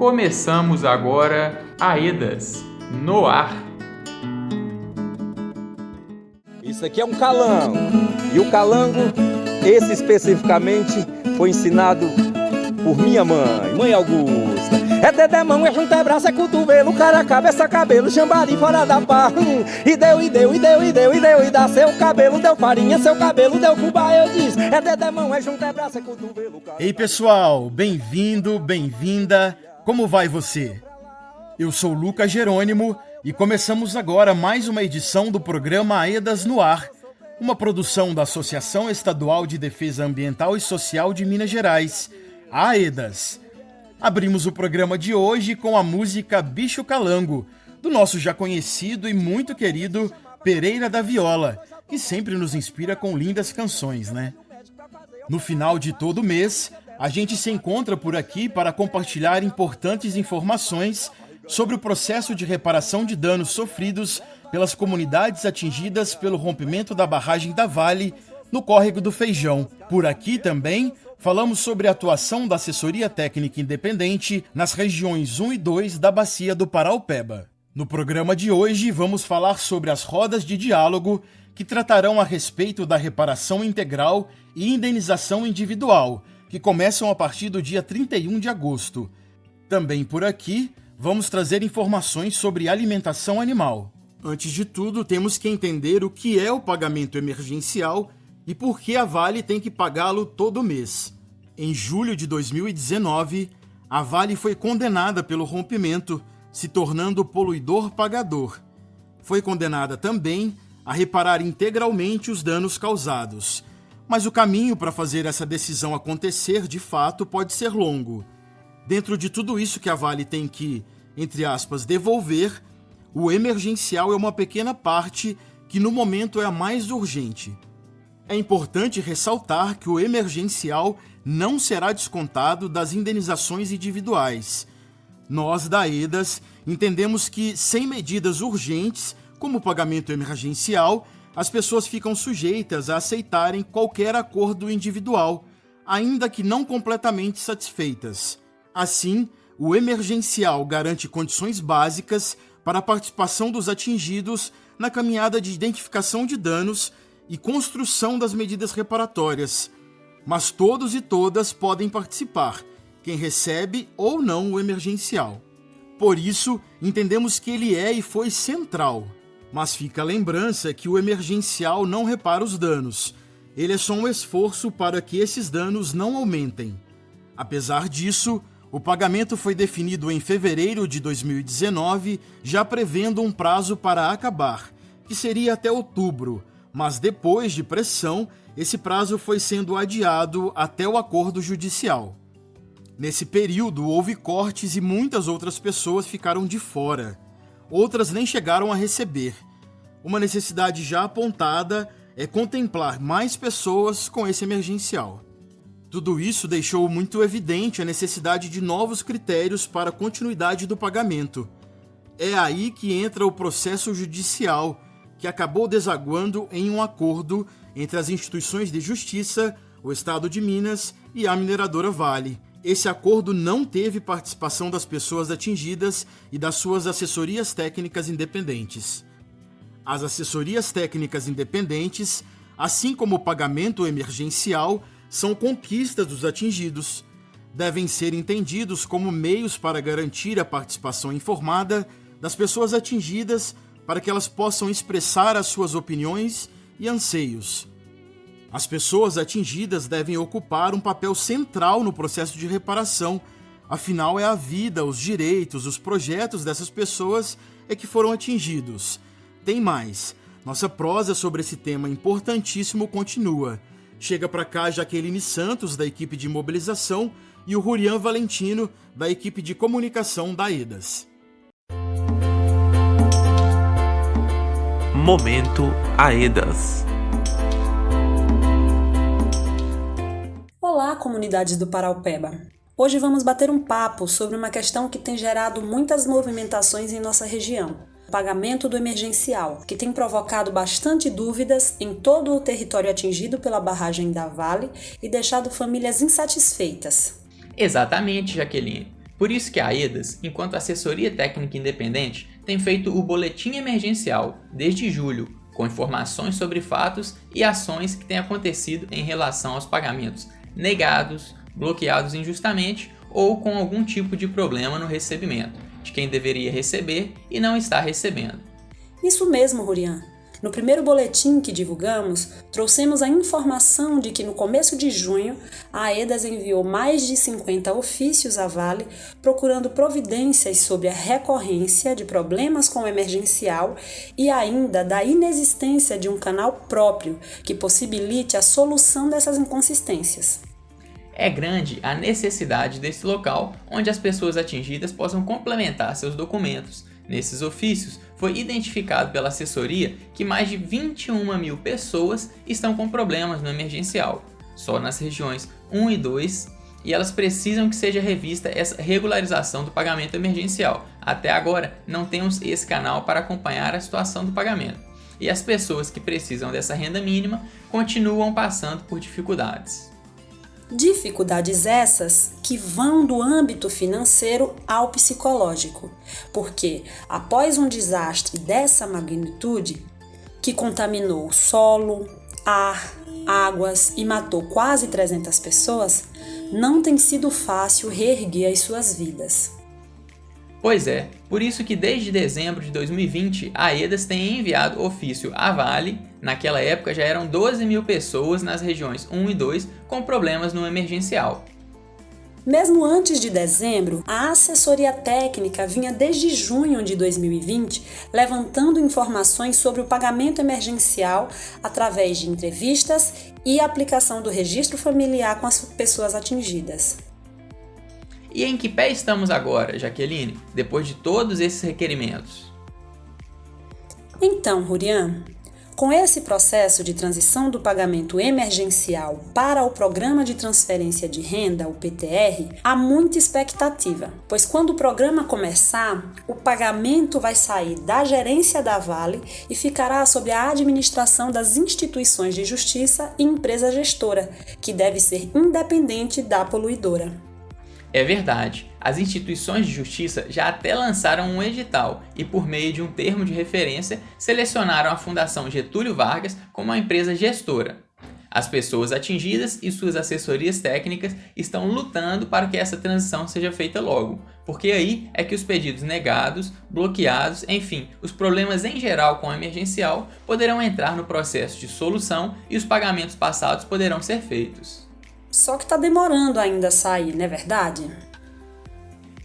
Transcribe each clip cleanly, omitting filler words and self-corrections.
começamos agora Aedas no ar. Isso aqui é um calango. E o calango, esse especificamente, foi ensinado por minha mãe Augusta. É dedé, mão, é junta, é braço, é cotovelo, cara, cabeça, cabelo, chambari fora da pá. E dá seu cabelo, deu farinha, seu cabelo, deu fubá, eu disse. É dedé, mão, é junta, é braço, é cotovelo, cara... Ei pessoal, bem-vindo, bem-vinda, como vai você? Eu sou Lucas Jerônimo e começamos agora mais uma edição do programa Aedas no Ar, uma produção da Associação Estadual de Defesa Ambiental e Social de Minas Gerais, a Aedas. Abrimos o programa de hoje com a música Bicho Calango, do nosso já conhecido e muito querido Pereira da Viola, que sempre nos inspira com lindas canções, né? No final de todo mês, a gente se encontra por aqui para compartilhar importantes informações sobre o processo de reparação de danos sofridos pelas comunidades atingidas pelo rompimento da barragem da Vale no Córrego do Feijão. Por aqui também falamos sobre a atuação da Assessoria Técnica Independente nas regiões 1 e 2 da Bacia do Paraopeba. No programa de hoje vamos falar sobre as rodas de diálogo que tratarão a respeito da reparação integral e indenização individual, que começam a partir do dia 31 de agosto. Também por aqui vamos trazer informações sobre alimentação animal. Antes de tudo, temos que entender o que é o pagamento emergencial e por que a Vale tem que pagá-lo todo mês. Em julho de 2019, a Vale foi condenada pelo rompimento, se tornando poluidor pagador. Foi condenada também a reparar integralmente os danos causados. Mas o caminho para fazer essa decisão acontecer, de fato, pode ser longo. Dentro de tudo isso que a Vale tem que, entre aspas, devolver, o emergencial é uma pequena parte que no momento é a mais urgente. É importante ressaltar que o emergencial não será descontado das indenizações individuais. Nós, da Aedas, entendemos que, sem medidas urgentes, como o pagamento emergencial, as pessoas ficam sujeitas a aceitarem qualquer acordo individual, ainda que não completamente satisfeitas. Assim, o emergencial garante condições básicas para a participação dos atingidos na caminhada de identificação de danos e construção das medidas reparatórias. Mas todos e todas podem participar, quem recebe ou não o emergencial. Por isso, entendemos que ele é e foi central. Mas fica a lembrança que o emergencial não repara os danos. Ele é só um esforço para que esses danos não aumentem. Apesar disso, o pagamento foi definido em fevereiro de 2019, já prevendo um prazo para acabar, que seria até outubro, mas depois de pressão, esse prazo foi sendo adiado até o acordo judicial. Nesse período, houve cortes e muitas outras pessoas ficaram de fora. Outras nem chegaram a receber. Uma necessidade já apontada é contemplar mais pessoas com esse emergencial. Tudo isso deixou muito evidente a necessidade de novos critérios para a continuidade do pagamento. É aí que entra o processo judicial, que acabou desaguando em um acordo entre as instituições de justiça, o Estado de Minas e a mineradora Vale. Esse acordo não teve participação das pessoas atingidas e das suas assessorias técnicas independentes. As assessorias técnicas independentes, assim como o pagamento emergencial, são conquistas dos atingidos. Devem ser entendidos como meios para garantir a participação informada das pessoas atingidas para que elas possam expressar as suas opiniões e anseios. As pessoas atingidas devem ocupar um papel central no processo de reparação, afinal é a vida, os direitos, os projetos dessas pessoas é que foram atingidos. Tem mais, nossa prosa sobre esse tema importantíssimo continua. Chega para cá Jaqueline Santos, da equipe de mobilização, e o Rurian Valentino, da equipe de comunicação da Aedas. Momento Aedas. Olá, comunidades do Paraopeba. Hoje vamos bater um papo sobre uma questão que tem gerado muitas movimentações em nossa região. O pagamento do emergencial, que tem provocado bastante dúvidas em todo o território atingido pela barragem da Vale e deixado famílias insatisfeitas. Exatamente, Jaqueline. Por isso que a AEDAS, enquanto assessoria técnica independente, tem feito o Boletim Emergencial desde julho, com informações sobre fatos e ações que têm acontecido em relação aos pagamentos negados, bloqueados injustamente ou com algum tipo de problema no recebimento, de quem deveria receber e não está recebendo. Isso mesmo, Rurian. No primeiro boletim que divulgamos, trouxemos a informação de que no começo de junho, a AEDAS enviou mais de 50 ofícios à Vale procurando providências sobre a recorrência de problemas com o emergencial e ainda da inexistência de um canal próprio que possibilite a solução dessas inconsistências. É grande a necessidade desse local onde as pessoas atingidas possam complementar seus documentos. Nesses ofícios, foi identificado pela assessoria que mais de 21 mil pessoas estão com problemas no emergencial, só nas regiões 1 e 2, e elas precisam que seja revista essa regularização do pagamento emergencial. Até agora, não temos esse canal para acompanhar a situação do pagamento, e as pessoas que precisam dessa renda mínima continuam passando por dificuldades. Dificuldades essas que vão do âmbito financeiro ao psicológico, porque após um desastre dessa magnitude, que contaminou solo, ar, águas e matou quase 300 pessoas, não tem sido fácil reerguer as suas vidas. Pois é, por isso que desde dezembro de 2020 a AEDAS tem enviado ofício à Vale. Naquela época já eram 12 mil pessoas nas regiões 1 e 2 com problemas no emergencial. Mesmo antes de dezembro, a assessoria técnica vinha desde junho de 2020 levantando informações sobre o pagamento emergencial através de entrevistas e aplicação do registro familiar com as pessoas atingidas. E em que pé estamos agora, Jaqueline, depois de todos esses requerimentos? Então, Rurian, com esse processo de transição do pagamento emergencial para o Programa de Transferência de Renda, o PTR, há muita expectativa, pois quando o programa começar, o pagamento vai sair da gerência da Vale e ficará sob a administração das instituições de justiça e empresa gestora, que deve ser independente da poluidora. É verdade, as instituições de justiça já até lançaram um edital e, por meio de um termo de referência, selecionaram a Fundação Getúlio Vargas como a empresa gestora. As pessoas atingidas e suas assessorias técnicas estão lutando para que essa transição seja feita logo, porque aí é que os pedidos negados, bloqueados, enfim, os problemas em geral com o emergencial poderão entrar no processo de solução e os pagamentos passados poderão ser feitos. Só que está demorando ainda a sair, não é verdade?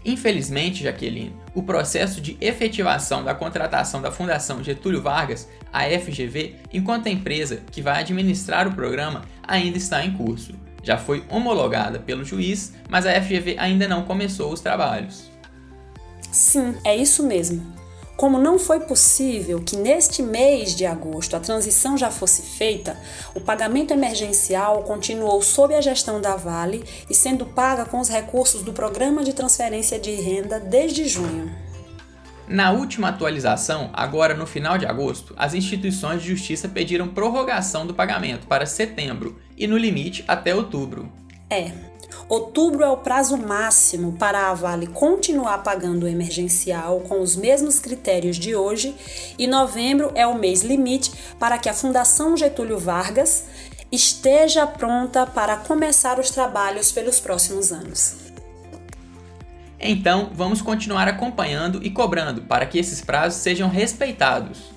Infelizmente, Jaqueline, o processo de efetivação da contratação da Fundação Getúlio Vargas, a FGV, enquanto empresa que vai administrar o programa, ainda está em curso. Já foi homologada pelo juiz, mas a FGV ainda não começou os trabalhos. Sim, é isso mesmo. Como não foi possível que neste mês de agosto a transição já fosse feita, o pagamento emergencial continuou sob a gestão da Vale e sendo paga com os recursos do Programa de Transferência de Renda desde junho. Na última atualização, agora no final de agosto, as instituições de justiça pediram prorrogação do pagamento para setembro e no limite até outubro. Outubro é o prazo máximo para a Vale continuar pagando o emergencial com os mesmos critérios de hoje e novembro é o mês limite para que a Fundação Getúlio Vargas esteja pronta para começar os trabalhos pelos próximos anos. Então, vamos continuar acompanhando e cobrando para que esses prazos sejam respeitados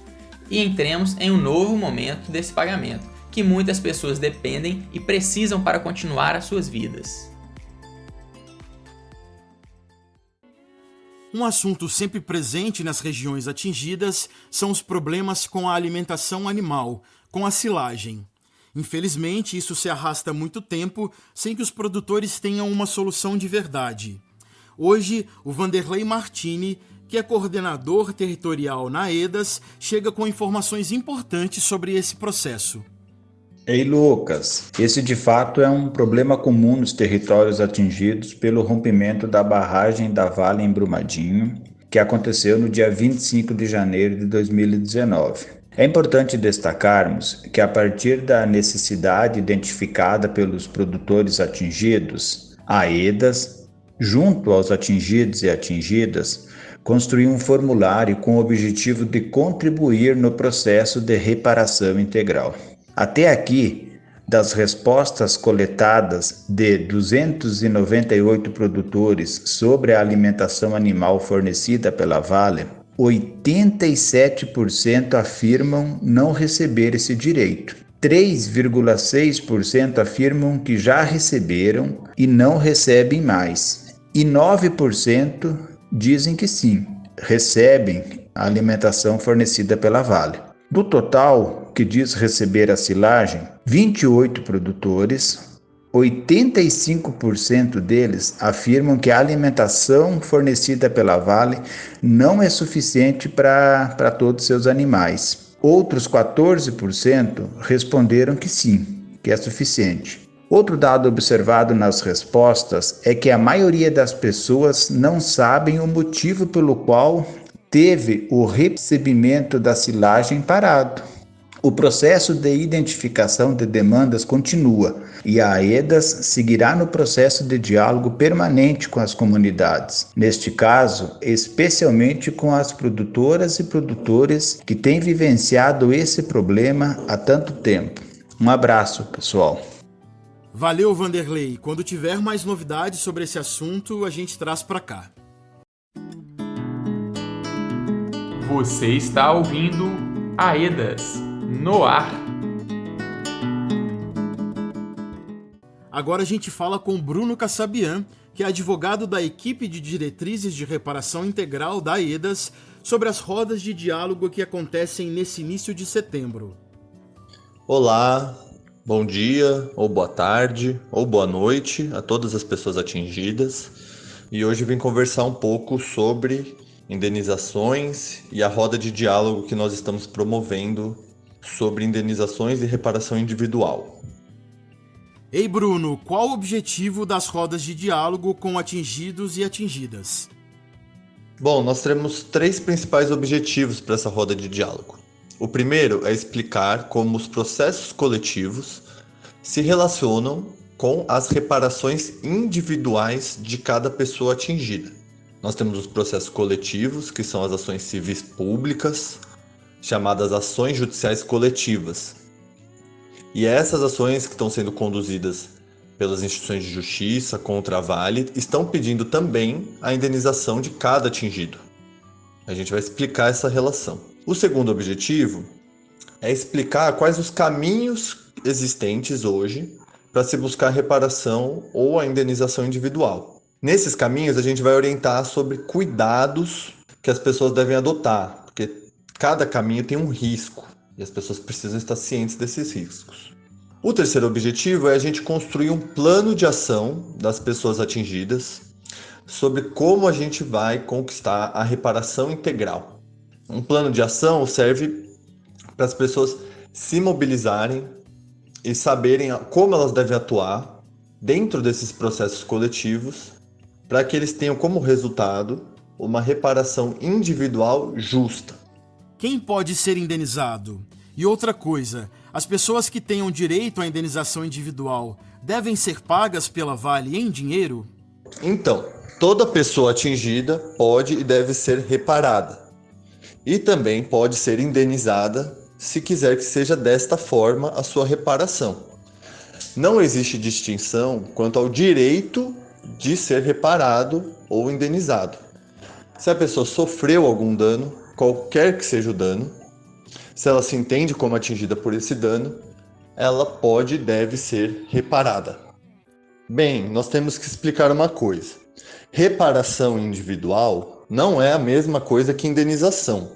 e entremos em um novo momento desse pagamento, que muitas pessoas dependem e precisam para continuar as suas vidas. Um assunto sempre presente nas regiões atingidas são os problemas com a alimentação animal, com a silagem. Infelizmente, isso se arrasta há muito tempo sem que os produtores tenham uma solução de verdade. Hoje, o Vanderlei Martini, que é coordenador territorial na AEDAS, chega com informações importantes sobre esse processo. Ei, Lucas, esse de fato é um problema comum nos territórios atingidos pelo rompimento da barragem da Vale em Brumadinho, que aconteceu no dia 25 de janeiro de 2019. É importante destacarmos que, a partir da necessidade identificada pelos produtores atingidos, a AEDAS Junto aos atingidos e atingidas, construir um formulário com o objetivo de contribuir no processo de reparação integral. Até aqui, das respostas coletadas de 298 produtores sobre a alimentação animal fornecida pela Vale, 87% afirmam não receber esse direito. 3,6% afirmam que já receberam e não recebem mais. E 9% dizem que sim, recebem a alimentação fornecida pela Vale. Do total que diz receber a silagem, 28 produtores, 85% deles afirmam que a alimentação fornecida pela Vale não é suficiente para todos os seus animais. Outros 14% responderam que sim, que é suficiente. Outro dado observado nas respostas é que a maioria das pessoas não sabem o motivo pelo qual teve o recebimento da silagem parado. O processo de identificação de demandas continua e a AEDAS seguirá no processo de diálogo permanente com as comunidades. Neste caso, especialmente com as produtoras e produtores que têm vivenciado esse problema há tanto tempo. Um abraço, pessoal. Valeu, Vanderlei. Quando tiver mais novidades sobre esse assunto, a gente traz para cá. Você está ouvindo AEDAS no ar. Agora a gente fala com Bruno Kassabian, que é advogado da equipe de diretrizes de reparação integral da AEDAS, sobre as rodas de diálogo que acontecem nesse início de setembro. Olá, bom dia, ou boa tarde, ou boa noite a todas as pessoas atingidas. E hoje vim conversar um pouco sobre indenizações e a roda de diálogo que nós estamos promovendo sobre indenizações e reparação individual. Ei, Bruno, qual o objetivo das rodas de diálogo com atingidos e atingidas? Bom, nós teremos 3 principais objetivos para essa roda de diálogo. O primeiro é explicar como os processos coletivos se relacionam com as reparações individuais de cada pessoa atingida. Nós temos os processos coletivos, que são as ações civis públicas, chamadas ações judiciais coletivas. E essas ações que estão sendo conduzidas pelas instituições de justiça contra a Vale estão pedindo também a indenização de cada atingido. A gente vai explicar essa relação. O segundo objetivo é explicar quais os caminhos existentes hoje para se buscar a reparação ou a indenização individual. Nesses caminhos, a gente vai orientar sobre cuidados que as pessoas devem adotar, porque cada caminho tem um risco e as pessoas precisam estar cientes desses riscos. O terceiro objetivo é a gente construir um plano de ação das pessoas atingidas sobre como a gente vai conquistar a reparação integral. Um plano de ação serve para as pessoas se mobilizarem e saberem como elas devem atuar dentro desses processos coletivos para que eles tenham como resultado uma reparação individual justa. Quem pode ser indenizado? E outra coisa, as pessoas que tenham direito à indenização individual devem ser pagas pela Vale em dinheiro? Então, toda pessoa atingida pode e deve ser reparada. E também pode ser indenizada se quiser que seja desta forma a sua reparação. Não existe distinção quanto ao direito de ser reparado ou indenizado. Se a pessoa sofreu algum dano, qualquer que seja o dano, se ela se entende como atingida por esse dano, ela pode e deve ser reparada. Bem, nós temos que explicar uma coisa. Reparação individual não é a mesma coisa que indenização.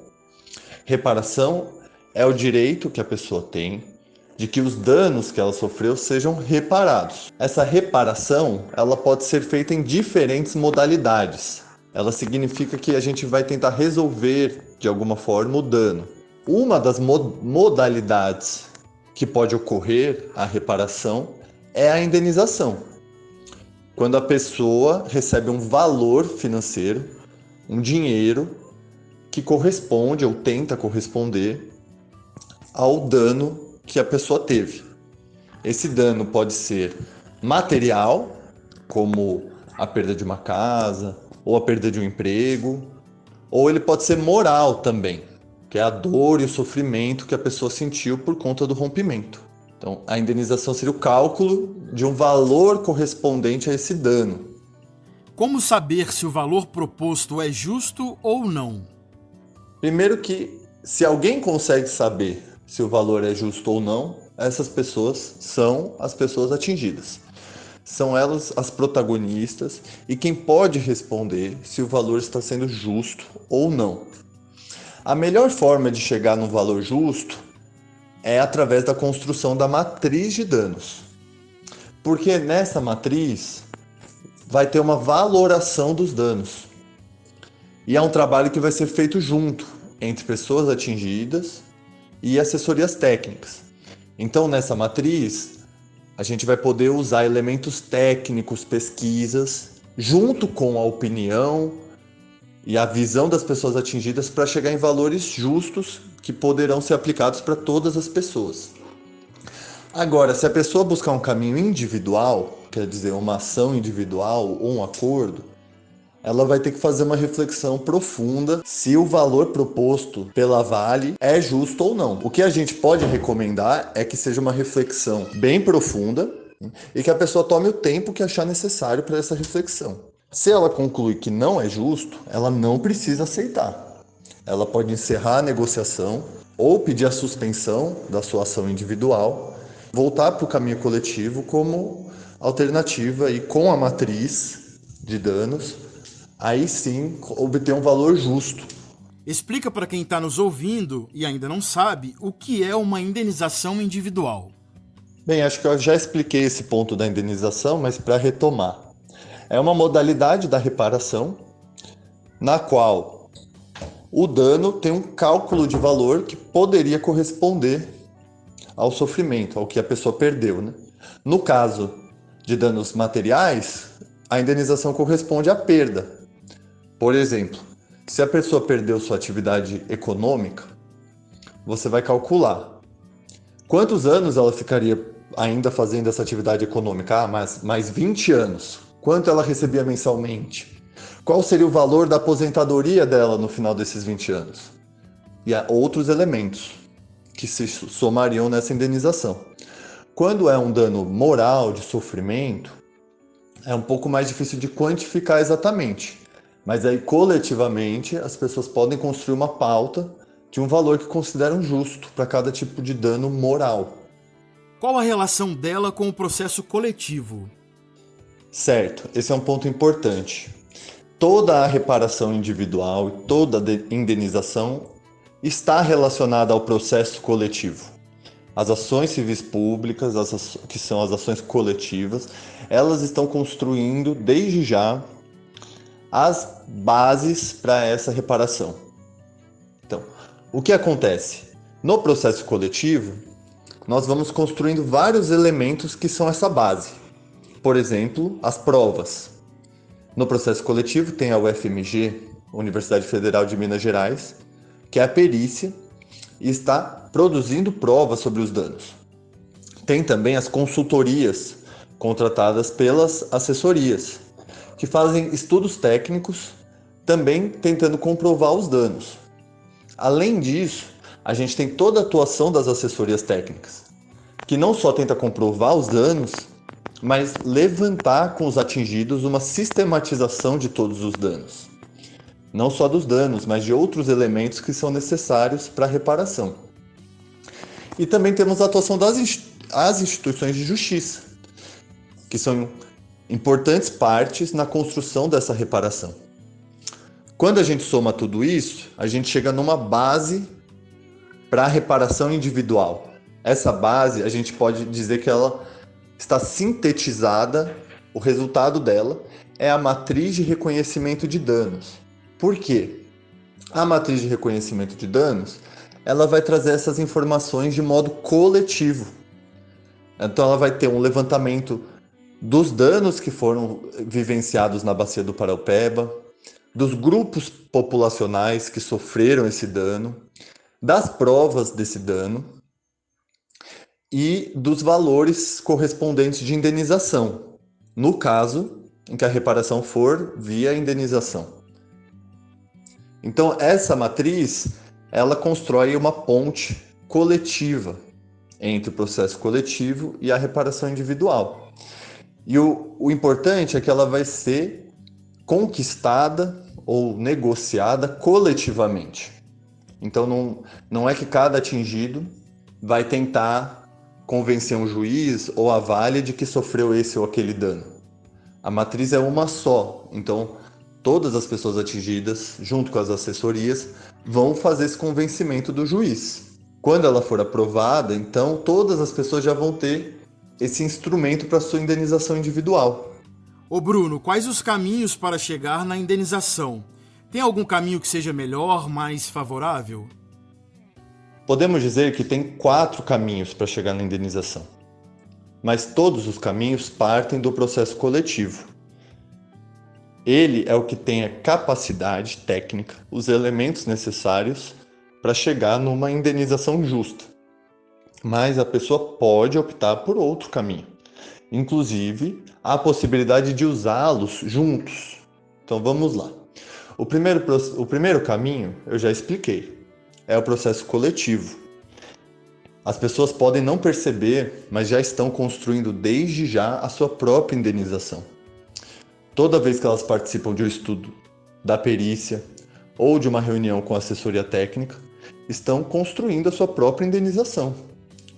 Reparação é o direito que a pessoa tem de que os danos que ela sofreu sejam reparados. Essa reparação, ela pode ser feita em diferentes modalidades. Ela significa que a gente vai tentar resolver, de alguma forma, o dano. Uma das modalidades que pode ocorrer a reparação é a indenização. Quando a pessoa recebe um valor financeiro, um dinheiro, que corresponde ou tenta corresponder ao dano que a pessoa teve. Esse dano pode ser material, como a perda de uma casa, ou a perda de um emprego, ou ele pode ser moral também, que é a dor e o sofrimento que a pessoa sentiu por conta do rompimento. Então, a indenização seria o cálculo de um valor correspondente a esse dano. Como saber se o valor proposto é justo ou não? Primeiro que, se alguém consegue saber se o valor é justo ou não, essas pessoas são as pessoas atingidas. São elas as protagonistas e quem pode responder se o valor está sendo justo ou não. A melhor forma de chegar no valor justo é através da construção da matriz de danos. Porque nessa matriz vai ter uma valoração dos danos. E é um trabalho que vai ser feito junto entre pessoas atingidas e assessorias técnicas. Então, nessa matriz, a gente vai poder usar elementos técnicos, pesquisas, junto com a opinião e a visão das pessoas atingidas para chegar em valores justos que poderão ser aplicados para todas as pessoas. Agora, se a pessoa buscar um caminho individual, quer dizer, uma ação individual ou um acordo, ela vai ter que fazer uma reflexão profunda se o valor proposto pela Vale é justo ou não. O que a gente pode recomendar é que seja uma reflexão bem profunda e que a pessoa tome o tempo que achar necessário para essa reflexão. Se ela concluir que não é justo, ela não precisa aceitar. Ela pode encerrar a negociação ou pedir a suspensão da sua ação individual, voltar para o caminho coletivo como alternativa e com a matriz de danos, aí sim obter um valor justo. Explica para quem está nos ouvindo e ainda não sabe o que é uma indenização individual. Bem, acho que eu já expliquei esse ponto da indenização, mas para retomar. É uma modalidade da reparação na qual o dano tem um cálculo de valor que poderia corresponder ao sofrimento, ao que a pessoa perdeu, né? No caso de danos materiais, a indenização corresponde à perda. Por exemplo, se a pessoa perdeu sua atividade econômica, você vai calcular quantos anos ela ficaria ainda fazendo essa atividade econômica. Mais 20 anos. Quanto ela recebia mensalmente? Qual seria o valor da aposentadoria dela no final desses 20 anos? E há outros elementos que se somariam nessa indenização. Quando é um dano moral, de sofrimento, é um pouco mais difícil de quantificar exatamente. Mas aí, coletivamente, as pessoas podem construir uma pauta de um valor que consideram justo para cada tipo de dano moral. Qual a relação dela com o processo coletivo? Certo, esse é um ponto importante. Toda a reparação individual e toda a indenização está relacionada ao processo coletivo. As ações civis públicas, que são as ações coletivas, elas estão construindo desde já as bases para essa reparação. Então, o que acontece? No processo coletivo, nós vamos construindo vários elementos que são essa base. Por exemplo, as provas. No processo coletivo tem a UFMG, Universidade Federal de Minas Gerais, que é a perícia e está produzindo provas sobre os danos. Tem também as consultorias contratadas pelas assessorias, que fazem estudos técnicos, também tentando comprovar os danos. Além disso, a gente tem toda a atuação das assessorias técnicas, que não só tenta comprovar os danos, mas levantar com os atingidos uma sistematização de todos os danos. Não só dos danos, mas de outros elementos que são necessários para a reparação. E também temos a atuação das instituições de justiça, que são importantes partes na construção dessa reparação. Quando a gente soma tudo isso, a gente chega numa base para a reparação individual. Essa base, a gente pode dizer que ela está sintetizada, o resultado dela é a matriz de reconhecimento de danos. Por quê? A matriz de reconhecimento de danos, ela vai trazer essas informações de modo coletivo. Então ela vai ter um levantamento dos danos que foram vivenciados na bacia do Paraupeba, dos grupos populacionais que sofreram esse dano, das provas desse dano e dos valores correspondentes de indenização. No caso, em que a reparação for via indenização. Então, essa matriz, ela constrói uma ponte coletiva entre o processo coletivo e a reparação individual. E o importante é que ela vai ser conquistada ou negociada coletivamente. Então, não é que cada atingido vai tentar convencer um juiz ou a Vale de que sofreu esse ou aquele dano. A matriz é uma só, então todas as pessoas atingidas, junto com as assessorias, vão fazer esse convencimento do juiz. Quando ela for aprovada, então todas as pessoas já vão ter esse instrumento para sua indenização individual. Ô Bruno, quais os caminhos para chegar na indenização? Tem algum caminho que seja melhor, mais favorável? Podemos dizer que tem 4 caminhos para chegar na indenização, mas todos os caminhos partem do processo coletivo. Ele é o que tem a capacidade técnica, os elementos necessários para chegar numa indenização justa. Mas a pessoa pode optar por outro caminho. Inclusive, há a possibilidade de usá-los juntos. Então vamos lá. O primeiro caminho eu já expliquei. É o processo coletivo. As pessoas podem não perceber, mas já estão construindo desde já a sua própria indenização. Toda vez que elas participam de um estudo, da perícia ou de uma reunião com a assessoria técnica, estão construindo a sua própria indenização,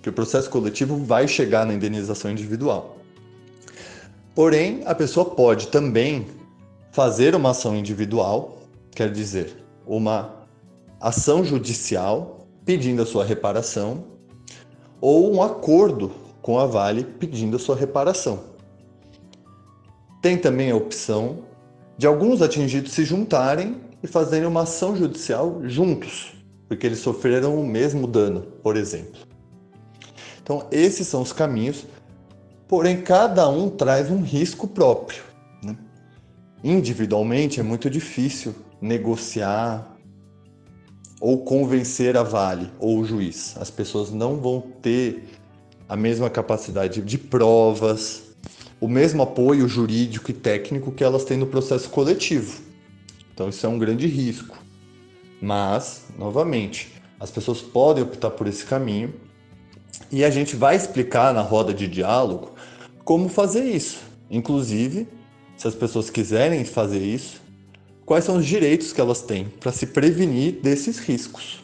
que o processo coletivo vai chegar na indenização individual. Porém, a pessoa pode também fazer uma ação individual, quer dizer, uma ação judicial pedindo a sua reparação ou um acordo com a Vale pedindo a sua reparação. Tem também a opção de alguns atingidos se juntarem e fazerem uma ação judicial juntos, porque eles sofreram o mesmo dano, por exemplo. Então, esses são os caminhos, porém cada um traz um risco próprio, né? Individualmente é muito difícil negociar ou convencer a Vale ou o juiz. As pessoas não vão ter a mesma capacidade de provas, o mesmo apoio jurídico e técnico que elas têm no processo coletivo. Então isso é um grande risco. Mas, novamente, as pessoas podem optar por esse caminho e a gente vai explicar na roda de diálogo como fazer isso. Inclusive, se as pessoas quiserem fazer isso, quais são os direitos que elas têm para se prevenir desses riscos.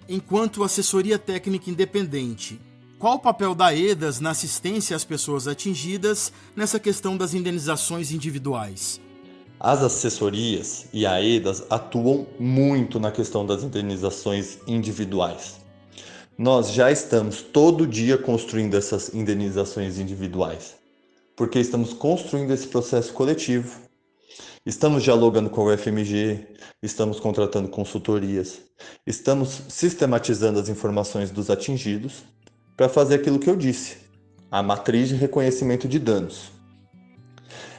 Enquanto assessoria técnica independente, qual o papel da AEDAS na assistência às pessoas atingidas nessa questão das indenizações individuais? As assessorias e a AEDAS atuam muito na questão das indenizações individuais. Nós já estamos todo dia construindo essas indenizações individuais, porque estamos construindo esse processo coletivo. Estamos dialogando com o FMG, estamos contratando consultorias, estamos sistematizando as informações dos atingidos para fazer aquilo que eu disse, a matriz de reconhecimento de danos.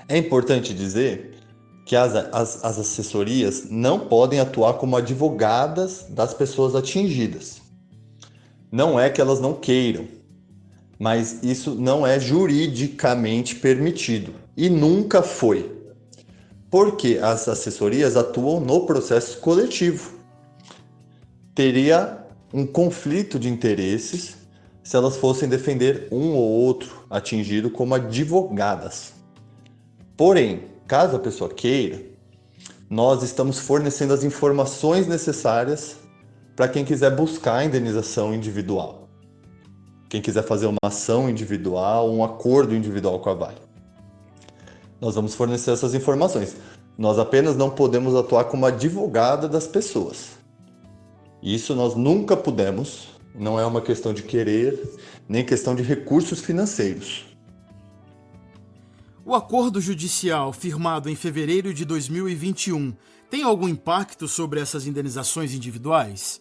É importante dizer que as assessorias não podem atuar como advogadas das pessoas atingidas. Não é que elas não queiram, mas isso não é juridicamente permitido e nunca foi. Porque as assessorias atuam no processo coletivo. Teria um conflito de interesses se elas fossem defender um ou outro atingido como advogadas. Porém, caso a pessoa queira, nós estamos fornecendo as informações necessárias para quem quiser buscar a indenização individual. Quem quiser fazer uma ação individual, um acordo individual com a Vale. Nós vamos fornecer essas informações. Nós apenas não podemos atuar como advogada das pessoas. Isso nós nunca pudemos, não é uma questão de querer, nem questão de recursos financeiros. O acordo judicial firmado em fevereiro de 2021 tem algum impacto sobre essas indenizações individuais?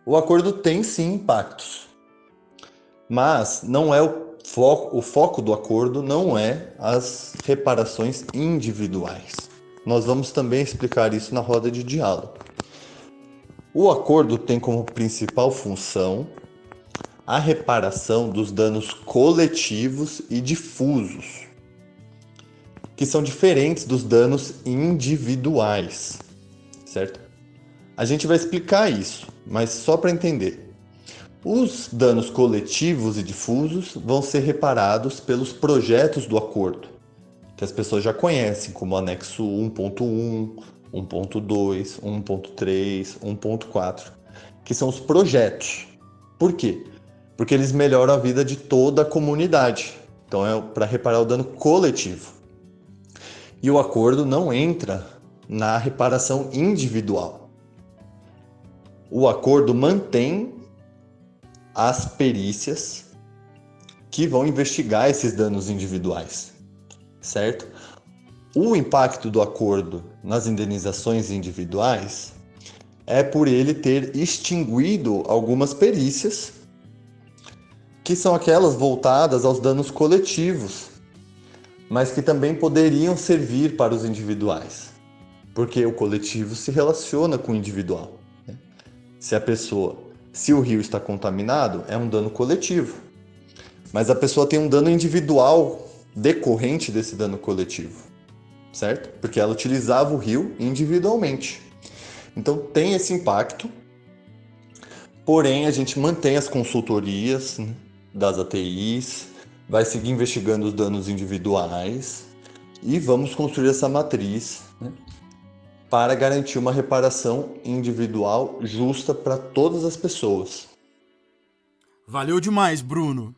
O acordo tem sim impactos, mas não é o foco do acordo não é as reparações individuais. Nós vamos também explicar isso na roda de diálogo. O acordo tem como principal função a reparação dos danos coletivos e difusos, que são diferentes dos danos individuais, certo? A gente vai explicar isso, mas só para entender. Os danos coletivos e difusos vão ser reparados pelos projetos do acordo, que as pessoas já conhecem, como anexo 1.1, 1.2, 1.3, 1.4, que são os projetos. Por quê? Porque eles melhoram a vida de toda a comunidade. Então é para reparar o dano coletivo. E o acordo não entra na reparação individual. O acordo mantém as perícias que vão investigar esses danos individuais, certo? O impacto do acordo nas indenizações individuais é por ele ter extinguido algumas perícias, que são aquelas voltadas aos danos coletivos, mas que também poderiam servir para os individuais, porque o coletivo se relaciona com o individual. Se o rio está contaminado, é um dano coletivo, mas a pessoa tem um dano individual decorrente desse dano coletivo, certo? Porque ela utilizava o rio individualmente. Então tem esse impacto, porém a gente mantém as consultorias, né, das ATIs, vai seguir investigando os danos individuais e vamos construir essa matriz, né, para garantir uma reparação individual justa para todas as pessoas. Valeu demais, Bruno.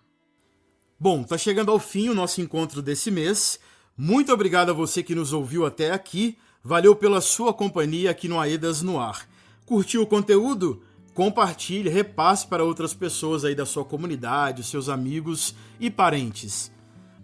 Bom, tá chegando ao fim o nosso encontro desse mês. Muito obrigado a você que nos ouviu até aqui. Valeu pela sua companhia aqui no Aedas no Ar. Curtiu o conteúdo? Compartilhe, repasse para outras pessoas aí da sua comunidade, seus amigos e parentes.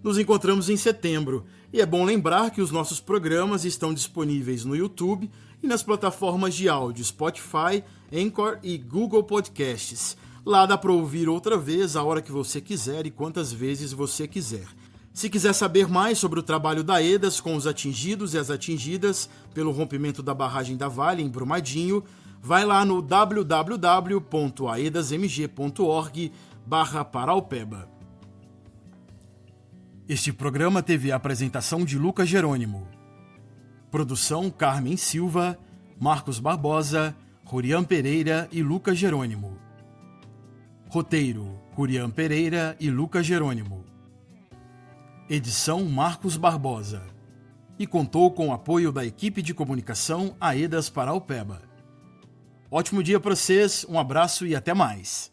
Nos encontramos em setembro e é bom lembrar que os nossos programas estão disponíveis no YouTube e nas plataformas de áudio Spotify, Anchor e Google Podcasts. Lá dá para ouvir outra vez a hora que você quiser e quantas vezes você quiser. Se quiser saber mais sobre o trabalho da AEDAS com os atingidos e as atingidas pelo rompimento da barragem da Vale em Brumadinho, vai lá no www.aedasmg.org/Paraupeba. Este programa teve a apresentação de Lucas Jerônimo. Produção Carmen Silva, Marcos Barbosa, Rurian Pereira e Lucas Jerônimo. Roteiro, Rurian Pereira e Lucas Jerônimo. Edição Marcos Barbosa. E contou com o apoio da equipe de comunicação Aedas Paraupeba. Ótimo dia para vocês, um abraço e até mais.